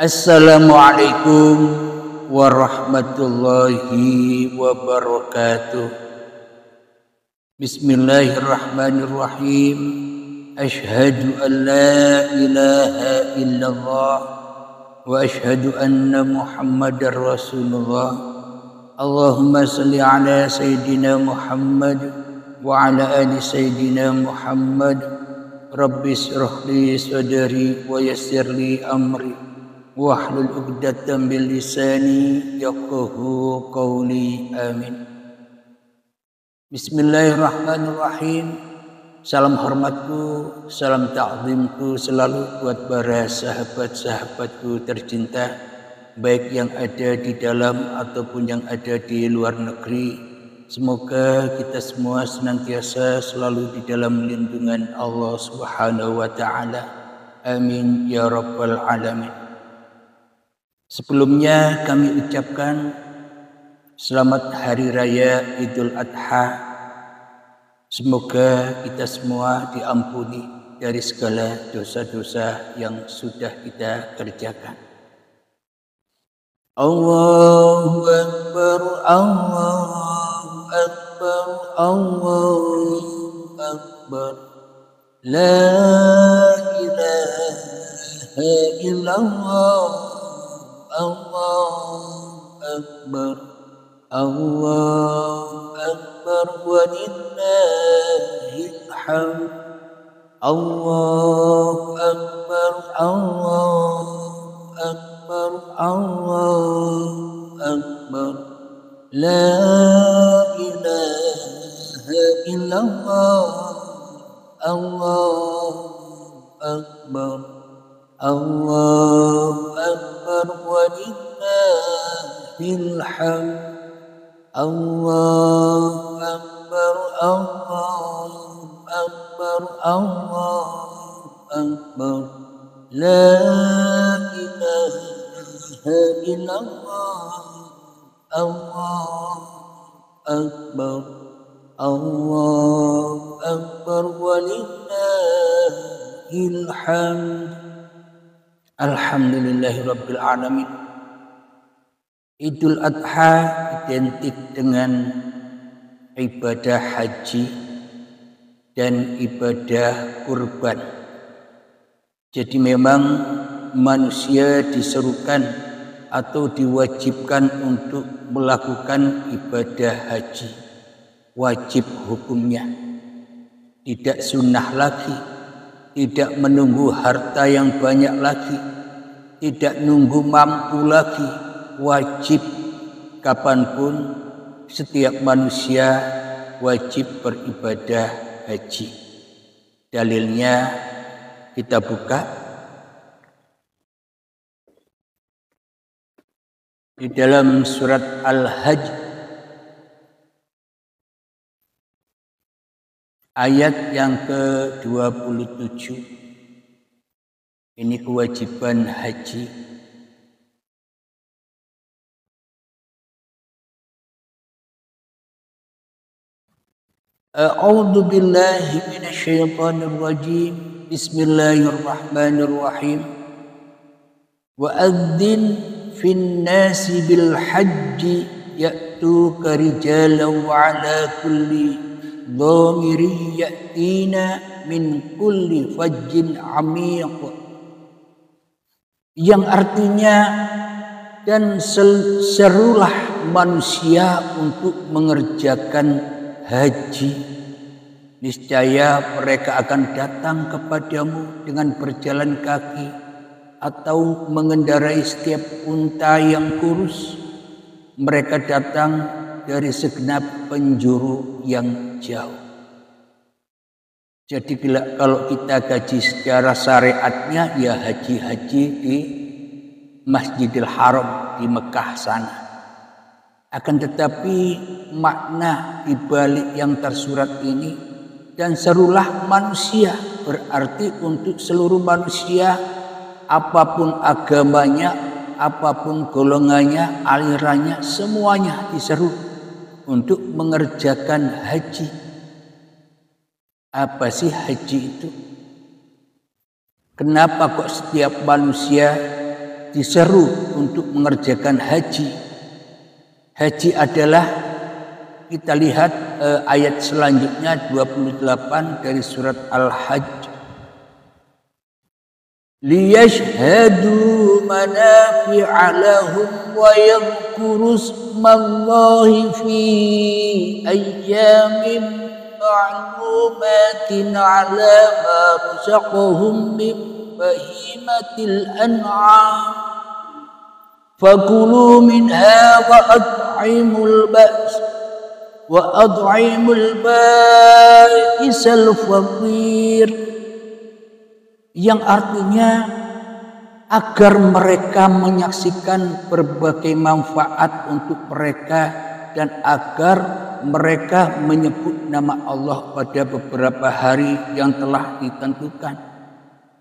Assalamualaikum warahmatullahi wabarakatuh. Bismillahirrahmanirrahim. Ashhadu an la ilaha illallah wa ashhadu anna Muhammadar Rasulullah. Allahumma salli ala Sayyidina Muhammad wa ala ali Sayyidina Muhammad. Rabbi shrah li sadri wa yassir li amri wahlul 'uqdatam min lisani yafqahu qawli. Amin. Bismillahirrahmanirrahim. Salam hormatku, salam ta'zimku selalu buat para sahabat-sahabatku tercinta, baik yang ada di dalam ataupun yang ada di luar negeri. Semoga kita semua senantiasa selalu di dalam lindungan Allah Subhanahu wa taala. Amin ya rabbal alamin. Sebelumnya kami ucapkan selamat Hari Raya Idul Adha. Semoga kita semua diampuni dari segala dosa-dosa yang sudah kita kerjakan. Allahu Akbar, Allahu Akbar, Allahu Akbar. La ilaha illallah. Allahu Akbar, Allahu Akbar walillahil hamd. Allahu Akbar, Allahu Akbar, Allahu Akbar. La ilaha illallah. Allahu Akbar, Allahu Akbar walillahil hamd. Allahu Akbar, Allahu Akbar, Allahu Akbar. La ilaha illallah. Allahu Akbar, Allahu Akbar walillahil hamd. Alhamdulillahirabbil alamin. Idul Adha identik dengan ibadah haji dan ibadah kurban. Jadi memang manusia diserukan atau diwajibkan untuk melakukan ibadah haji. Wajib hukumnya. Tidak sunnah lagi. Tidak menunggu harta yang banyak lagi. Tidak nunggu mampu lagi. Wajib kapanpun setiap manusia wajib beribadah haji. Dalilnya kita buka di dalam surat Al-Hajj ayat yang ke-27. Ini kewajiban haji. A'udzu billahi minasyaitonir rajim. Bismillahirrahmanirrahim. Wa adzin fin nasi bil hajji ya'tuka rijalan wa 'ala kulli dhamiri ya'tina min kulli fajjin 'amiq. Yang artinya, dan serulah manusia untuk mengerjakan haji, niscaya mereka akan datang kepadamu dengan berjalan kaki atau mengendarai setiap unta yang kurus. Mereka datang dari segenap penjuru yang jauh. Jadi kalau kita gaji secara syariatnya, ya haji-haji di Masjidil Haram di Mekah sana. Akan tetapi makna dibalik yang tersurat ini, dan serulah manusia, berarti untuk seluruh manusia, apapun agamanya, apapun golongannya, alirannya, semuanya diseru untuk mengerjakan haji. Apa sih haji itu? Kenapa kok setiap manusia diseru untuk mengerjakan haji. Haji adalah, kita lihat ayat selanjutnya 28 dari surat Al-Hajj. Liyashhadu manafi'a lahum wa yadhkuru ismallahi fi ayyamin ma'lumatin 'ala ma razaqahum min bahimatil an'am fakulu minha wa at'imul ba'isal faqir, yang artinya agar mereka menyaksikan berbagai manfaat untuk mereka dan agar mereka menyebut nama Allah pada beberapa hari yang telah ditentukan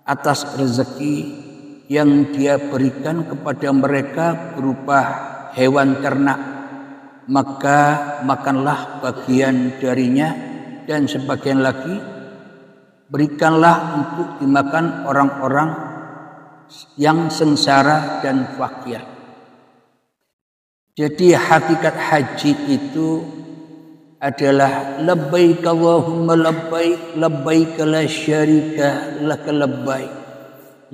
atas rezeki yang Dia berikan kepada mereka berupa hewan ternak, maka makanlah bagian darinya, dan sebagian lagi berikanlah untuk dimakan orang-orang yang sengsara dan fakir. Jadi hakikat haji itu adalah labbaik Allahumma labbaik, labbaik la syarika laka labbaik,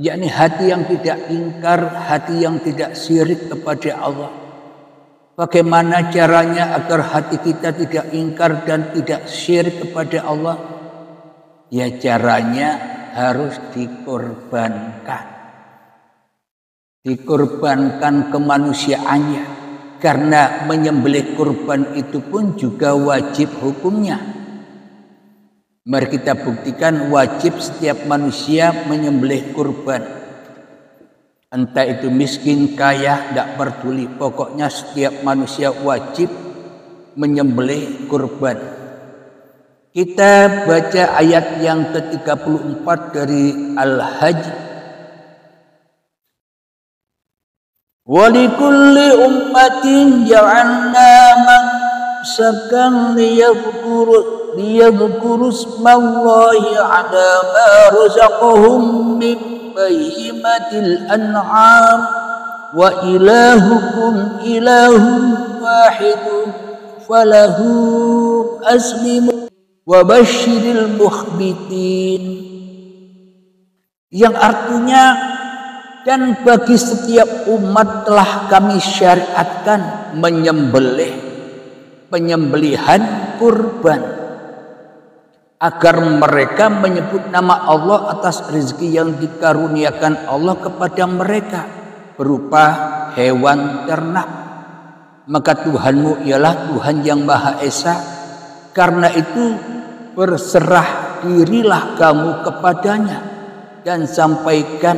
yakni hati yang tidak ingkar, hati yang tidak syirik kepada Allah. Bagaimana caranya agar hati kita tidak ingkar dan tidak syirik kepada Allah? Ya, caranya harus dikorbankan. Dikorbankan kemanusiaannya, karena menyembelih kurban itu pun juga wajib hukumnya. Mari kita buktikan wajib setiap manusia menyembelih kurban. Entah itu miskin, kaya, tidak peduli. Pokoknya setiap manusia wajib menyembelih kurban. Kita baca ayat yang ke-34 dari Al-Hajj. Walikulli ummatin ja'alna mansakan liyadhkuru ismallahi 'ala ma razaqahum min bahimatil an'am wa ilahukum ilahun wahidun falahu aslimu wa basyiril mukhbitin, yang artinya, dan bagi setiap umat telah kami syariatkan penyembelihan kurban agar mereka menyebut nama Allah atas rezeki yang dikaruniakan Allah kepada mereka berupa hewan ternak. Maka Tuhanmu ialah Tuhan yang Maha Esa, karena itu berserah dirilah kamu kepadanya dan sampaikan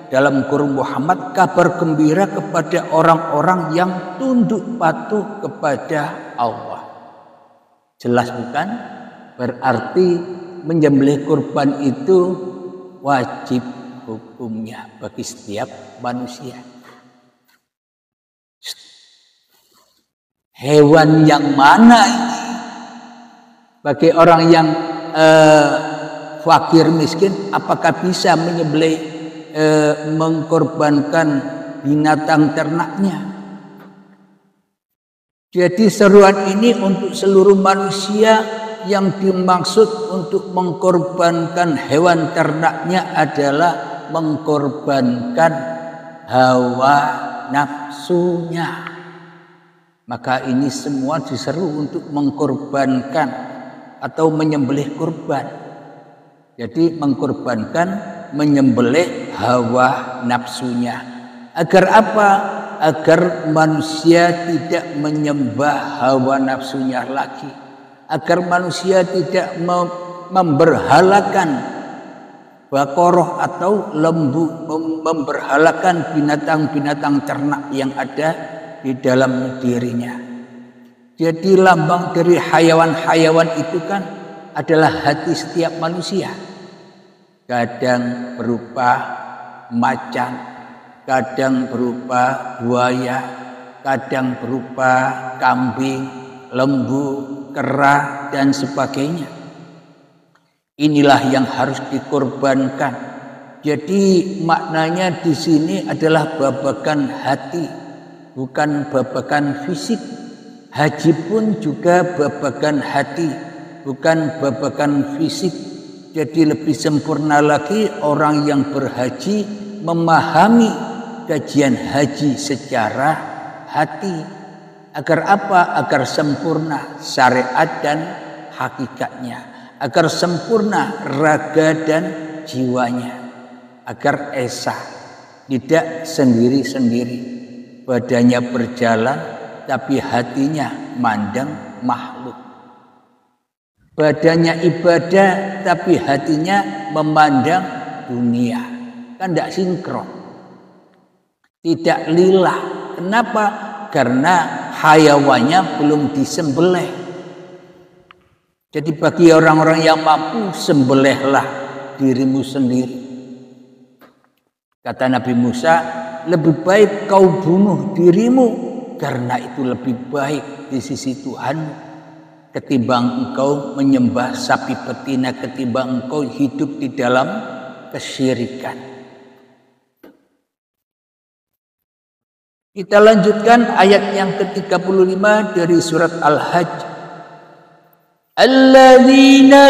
dalam Quran Muhammad kabar gembira kepada orang-orang yang tunduk patuh kepada Allah. Jelas bukan? Berarti menyembelih kurban itu wajib hukumnya bagi setiap manusia. Hewan yang mana ini? Bagi orang yang fakir miskin, apakah bisa menyembelih mengkorbankan binatang ternaknya? Jadi seruan ini untuk seluruh manusia, yang dimaksud untuk mengkorbankan hewan ternaknya adalah mengkorbankan hawa nafsunya. Maka ini semua diseru untuk mengkorbankan atau menyembelih kurban. Jadi mengkorbankan, menyembelih hawa nafsunya. Agar apa? Agar manusia tidak menyembah hawa nafsunya lagi. Agar manusia tidak memberhalakan bakoroh atau lembu, memberhalakan binatang-binatang ternak yang ada di dalam dirinya. Jadi lambang dari hayawan-hayawan itu kan adalah hati setiap manusia. Kadang berupa macan, kadang berupa buaya, kadang berupa kambing, lembu, kera, dan sebagainya. Inilah yang harus dikorbankan. Jadi maknanya di sini adalah babakan hati, bukan babakan fisik. Haji pun juga babakan hati, bukan babakan fisik. Jadi lebih sempurna lagi orang yang berhaji memahami kajian haji secara hati. Agar apa? Agar sempurna syariat dan hakikatnya. Agar sempurna raga dan jiwanya. Agar esa, tidak sendiri-sendiri. Badannya berjalan, tapi hatinya mandang makhluk. Badannya ibadah, tapi hatinya memandang dunia. Kan tidak sinkron. Tidak lillah. Kenapa? Karena hayawannya belum disembelih. Jadi bagi orang-orang yang mampu, sembelihlah dirimu sendiri. Kata Nabi Musa, lebih baik kau bunuh dirimu karena itu lebih baik di sisi Tuhan ketimbang engkau menyembah sapi betina, ketimbang engkau hidup di dalam kesyirikan. Kita lanjutkan ayat yang ke-35 dari surat Al-Hajj. Alladzina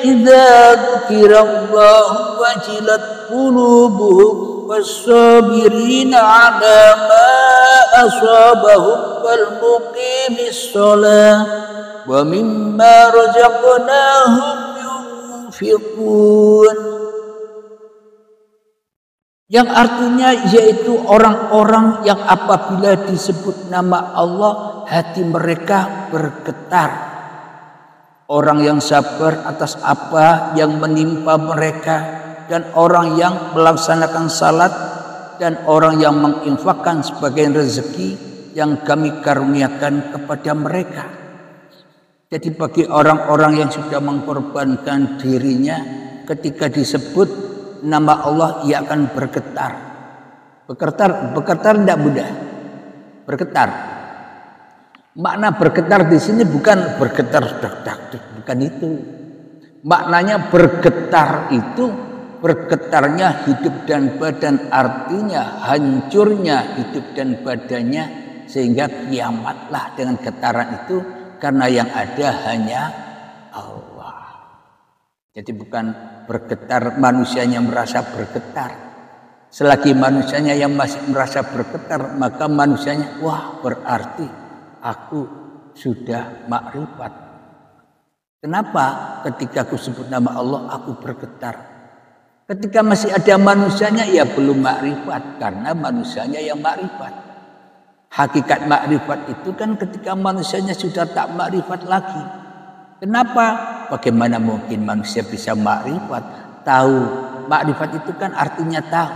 idza dzukirallahu wajilat qulubuhum was-sabirina 'ala ma asabahum wal muqimis shalah wa mimma razaqnahum yunfiqun. Yang artinya yaitu orang-orang yang apabila disebut nama Allah hati mereka bergetar. Orang yang sabar atas apa yang menimpa mereka, dan orang yang melaksanakan salat, dan orang yang menginfakkan sebagai rezeki yang kami karuniakan kepada mereka. Jadi bagi orang-orang yang sudah mengorbankan dirinya, ketika disebut nama Allah ia akan bergetar. Bergetar tidak mudah. Bergetar. Makna bergetar di sini bukan bergetar bukan itu. Maknanya bergetar itu bergetarnya hidup dan badan, artinya hancurnya hidup dan badannya sehingga kiamatlah dengan getaran itu, karena yang ada hanya Allah. Jadi bukan bergetar manusianya merasa bergetar. Selagi manusianya yang masih merasa bergetar, maka manusianya wah berarti aku sudah makrifat. Kenapa ketika aku sebut nama Allah aku bergetar? Ketika masih ada manusianya ya belum makrifat, karena manusianya yang makrifat. Hakikat makrifat itu kan ketika manusianya sudah tak makrifat lagi. Kenapa? Bagaimana mungkin manusia bisa makrifat? Tahu. Makrifat itu kan artinya tahu.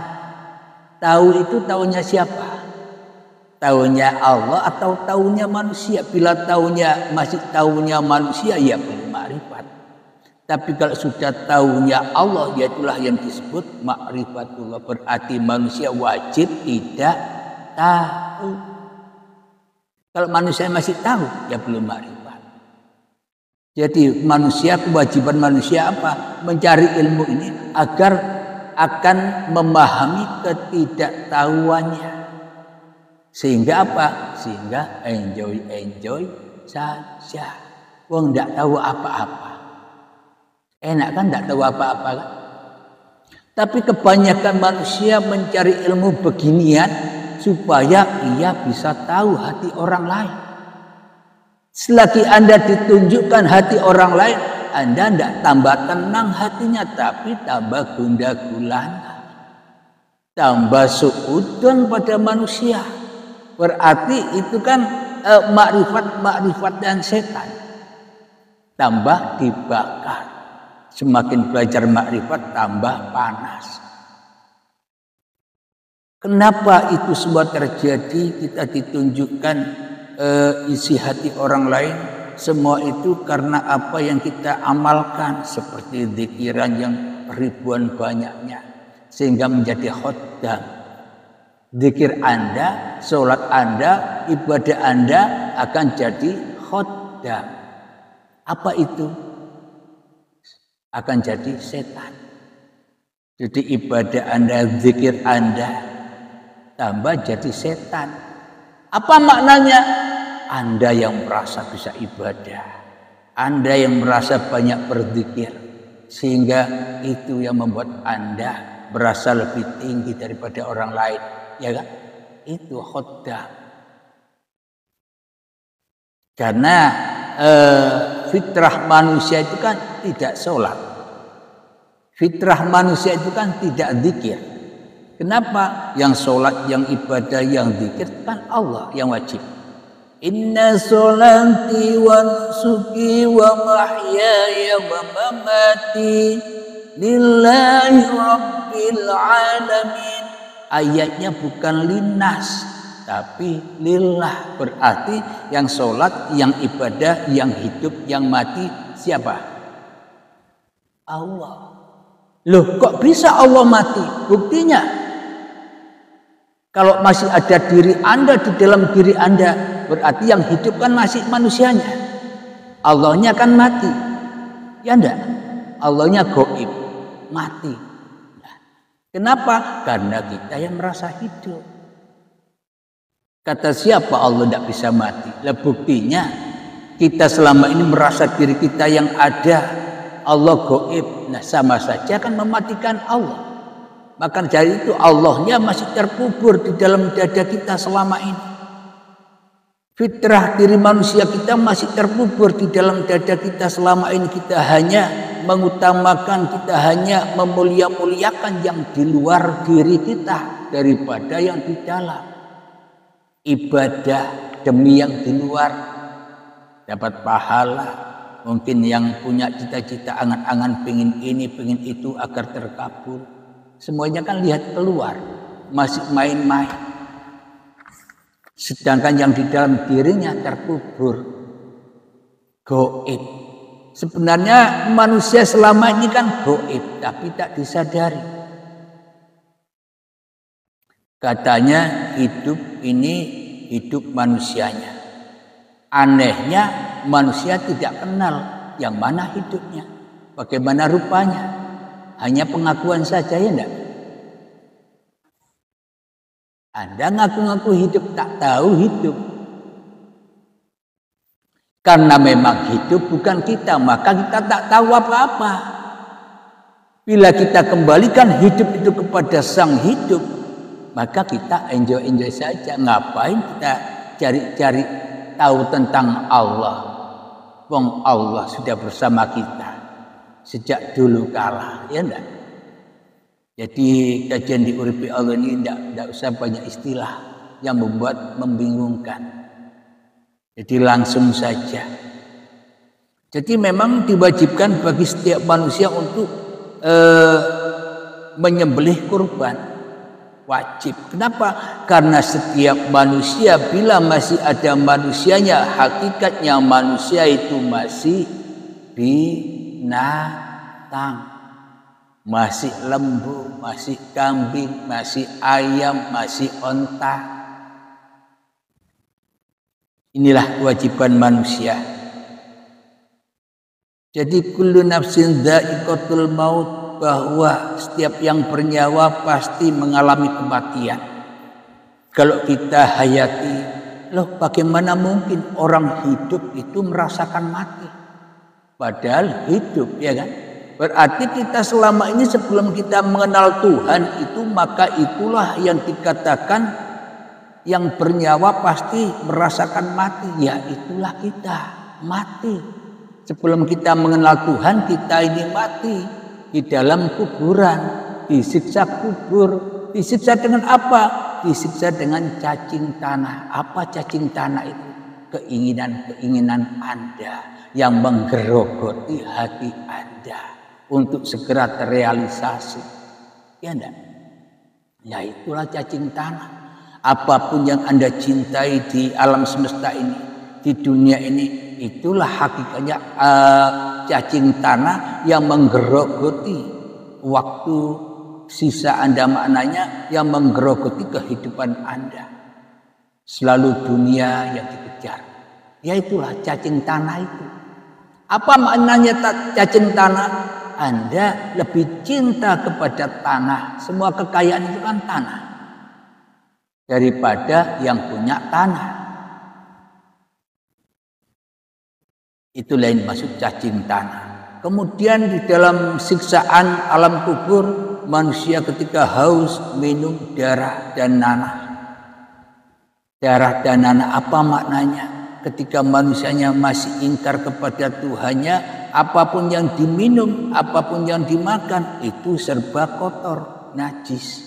Tahu itu tahunya siapa? Tahunya Allah atau tahunya manusia? Bila tahunya masih tahunya manusia ya belum makrifat. Tapi kalau sudah tahunya Allah, yaitulah yang disebut makrifatullah. Berarti manusia wajib tidak tahu. Kalau manusia masih tahu ya belum makrifat. Jadi manusia, kewajiban manusia apa? Mencari ilmu ini agar akan memahami ketidaktahuannya. Sehingga apa? Sehingga enjoy saja. Wong tidak tahu apa-apa. Enak kan tidak tahu apa-apa kan? Tapi kebanyakan manusia mencari ilmu beginian supaya ia bisa tahu hati orang lain. Selagi Anda ditunjukkan hati orang lain, Anda tidak tambah tenang hatinya, tapi tambah gundah gulana, tambah suudon pada manusia. Berarti itu kan makrifat dan setan. Tambah dibakar. Semakin belajar makrifat tambah panas. Kenapa itu semua terjadi? Kita ditunjukkan isi hati orang lain. Semua itu karena apa yang kita amalkan, seperti zikiran yang ribuan banyaknya, sehingga menjadi khodam. Zikir Anda, sholat Anda, ibadah Anda akan jadi khodam. Apa itu? Akan jadi setan. Jadi ibadah Anda, zikir Anda tambah jadi setan. Apa maknanya? Anda yang merasa bisa ibadah, Anda yang merasa banyak berzikir, sehingga itu yang membuat Anda berasa lebih tinggi daripada orang lain, ya kan? Itu khodah. Karena fitrah manusia itu kan tidak sholat, fitrah manusia itu kan tidak zikir. Kenapa? Yang sholat, yang ibadah, yang zikir kan Allah yang wajib. Inna sholati wa nusuki wa mahyaya wa mamati lillahi rabbil alamin. Ayatnya bukan linnas, tapi lillah, berarti yang sholat, yang ibadah, yang hidup, yang mati siapa? Allah. Loh, kok bisa Allah mati? Buktinya kalau masih ada diri Anda di dalam diri Anda, berarti yang hidup kan masih manusianya. Allahnya kan mati. Ya enggak? Allahnya gaib, mati. Nah, kenapa? Karena kita yang merasa hidup. Kata siapa Allah tidak bisa mati? Lah buktinya kita selama ini merasa diri kita yang ada, Allah gaib. Nah, sama saja kan mematikan Allah. Maka dari itu Allahnya masih terkubur di dalam dada kita selama ini. Fitrah diri manusia kita masih terkubur di dalam dada kita selama ini. Kita hanya mengutamakan, kita hanya memulia-muliakan yang di luar diri kita daripada yang di dalam. Ibadah demi yang di luar dapat pahala. Mungkin yang punya cita-cita angan-angan pengen ini, pengen itu agar terkabul. Semuanya kan lihat keluar, masih main-main. Sedangkan yang di dalam dirinya terkubur, gaib. Sebenarnya manusia selama ini kan gaib, tapi tak disadari. Katanya hidup ini hidup manusianya. Anehnya manusia tidak kenal yang mana hidupnya, bagaimana rupanya. Hanya pengakuan saja, ya enggak? Anda ngaku-ngaku hidup, tak tahu hidup. Karena memang hidup bukan kita, maka kita tak tahu apa-apa. Bila kita kembalikan hidup itu kepada sang hidup, maka kita enjoy saja. Ngapain kita cari-cari tahu tentang Allah? Wong Allah sudah bersama kita sejak dulu kala, ya enggak? Jadi kajian di Uripi Allah ini enggak usah banyak istilah yang membuat membingungkan. Jadi langsung saja. Jadi memang diwajibkan bagi setiap manusia untuk menyembelih kurban. Wajib. Kenapa? Karena setiap manusia bila masih ada manusianya, hakikatnya manusia itu masih binatang, masih lembu, masih kambing, masih ayam, masih onta. Inilah kewajiban manusia. Jadi kullu nafsin dha'iqatul maut, bahwa setiap yang bernyawa pasti mengalami kematian. Kalau kita hayati, loh bagaimana mungkin orang hidup itu merasakan mati? Padahal hidup, ya kan? Berarti kita selama ini sebelum kita mengenal Tuhan itu, maka itulah yang dikatakan yang bernyawa pasti merasakan mati. Ya itulah kita, mati. Sebelum kita mengenal Tuhan, kita ini mati di dalam kuburan, disiksa kubur. Disiksa dengan apa? Disiksa dengan cacing tanah. Apa cacing tanah itu? Keinginan-keinginan Anda yang menggerogoti hati Anda untuk segera terrealisasi. Ya enggak? Ya itulah cacing tanah. Apapun yang Anda cintai di alam semesta ini, di dunia ini, itulah hakikatnya cacing tanah yang menggerogoti waktu sisa Anda, maknanya yang menggerogoti kehidupan Anda. Selalu dunia yang dikejar. Ya itulah cacing tanah itu. Apa maknanya cacing tanah? Anda lebih cinta kepada tanah, semua kekayaan itu kan tanah, daripada yang punya tanah. Itulah yang maksud cacing tanah. Kemudian di dalam siksaan alam kubur, manusia ketika haus minum darah dan nanah. Darah dan nanah apa maknanya? Ketika manusianya masih ingkar kepada Tuhannya, apapun yang diminum, apapun yang dimakan itu serba kotor, najis.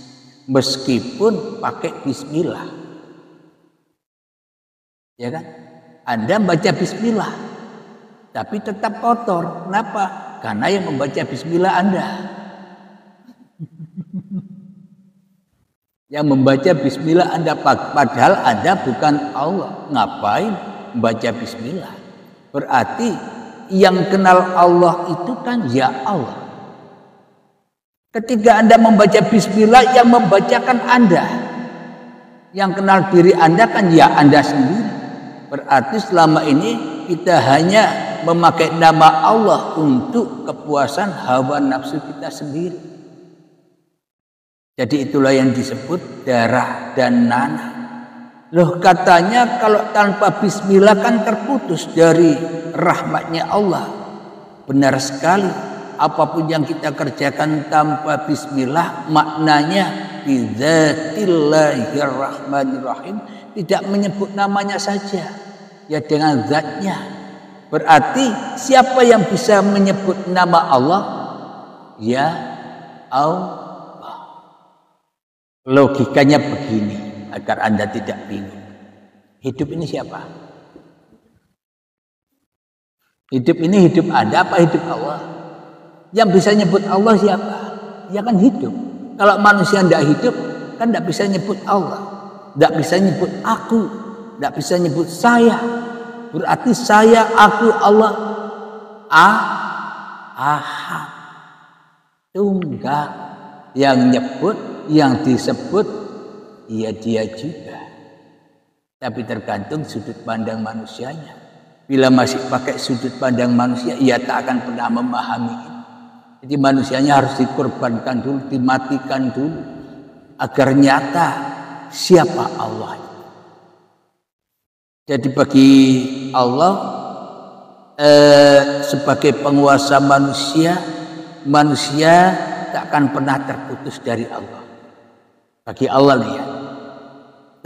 Meskipun pakai bismillah. Ya kan? Anda baca bismillah, tapi tetap kotor. Kenapa? Karena yang membaca bismillah Anda. Yang membaca bismillah Anda, padahal Anda bukan Allah. Ngapain membaca bismillah? Berarti yang kenal Allah itu kan ya Allah. Ketika Anda membaca bismillah, yang membacakan Anda. Yang kenal diri Anda kan ya Anda sendiri. Berarti selama ini kita hanya memakai nama Allah untuk kepuasan hawa nafsu kita sendiri. Jadi itulah yang disebut darah dan nanah. Loh, katanya kalau tanpa bismillah kan terputus dari rahmatnya Allah. Benar sekali. Apapun yang kita kerjakan tanpa bismillah, maknanya bidzatillahirrahmanirrahim, tidak menyebut namanya saja, ya dengan zatnya. Berarti siapa yang bisa menyebut nama Allah? Ya Allah. Logikanya begini, agar Anda tidak bingung. Hidup ini siapa? Hidup ini hidup Anda apa hidup Allah? Yang bisa nyebut Allah siapa? Ya kan hidup. Kalau manusia tidak hidup, kan tidak bisa nyebut Allah. Tidak bisa nyebut aku. Tidak bisa nyebut saya. Berarti saya, aku, Allah. Ahad. Tunggal. Yang nyebut, yang disebut, ya dia juga. Tapi tergantung sudut pandang manusianya. Bila masih pakai sudut pandang manusia, ia tak akan pernah memahami ini. Jadi manusianya harus dikorbankan dulu, dimatikan dulu, agar nyata siapa Allah. Jadi bagi Allah sebagai penguasa manusia, manusia tak akan pernah terputus dari Allah. Bagi Allah nih ya.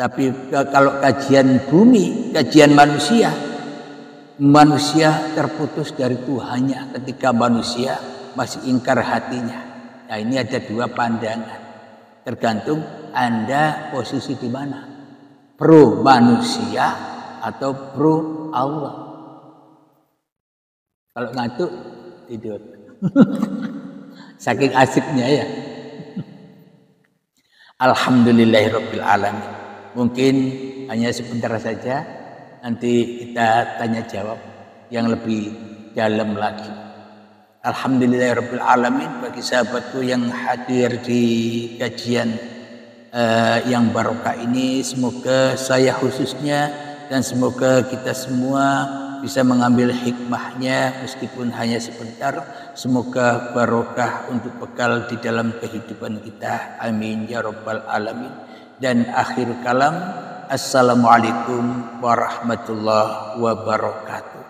Tapi kalau kajian bumi, kajian manusia, manusia terputus dari Tuhannya ketika manusia masih ingkar hatinya. Nah, ini ada dua pandangan. Tergantung Anda posisi di mana. Pro manusia atau pro Allah. Kalau ngantuk tidur. Saking asiknya ya. Alhamdulillahirabbil alamin. Mungkin hanya sebentar saja, nanti kita tanya jawab yang lebih dalam lagi. Alhamdulillahirabbil alamin, bagi sahabatku yang hadir di kajian yang barokah ini, semoga saya khususnya dan semoga kita semua bisa mengambil hikmahnya meskipun hanya sebentar. Semoga barokah untuk bekal di dalam kehidupan kita. Amin ya rabbal alamin. Dan akhir kalam, assalamualaikum warahmatullahi wabarakatuh.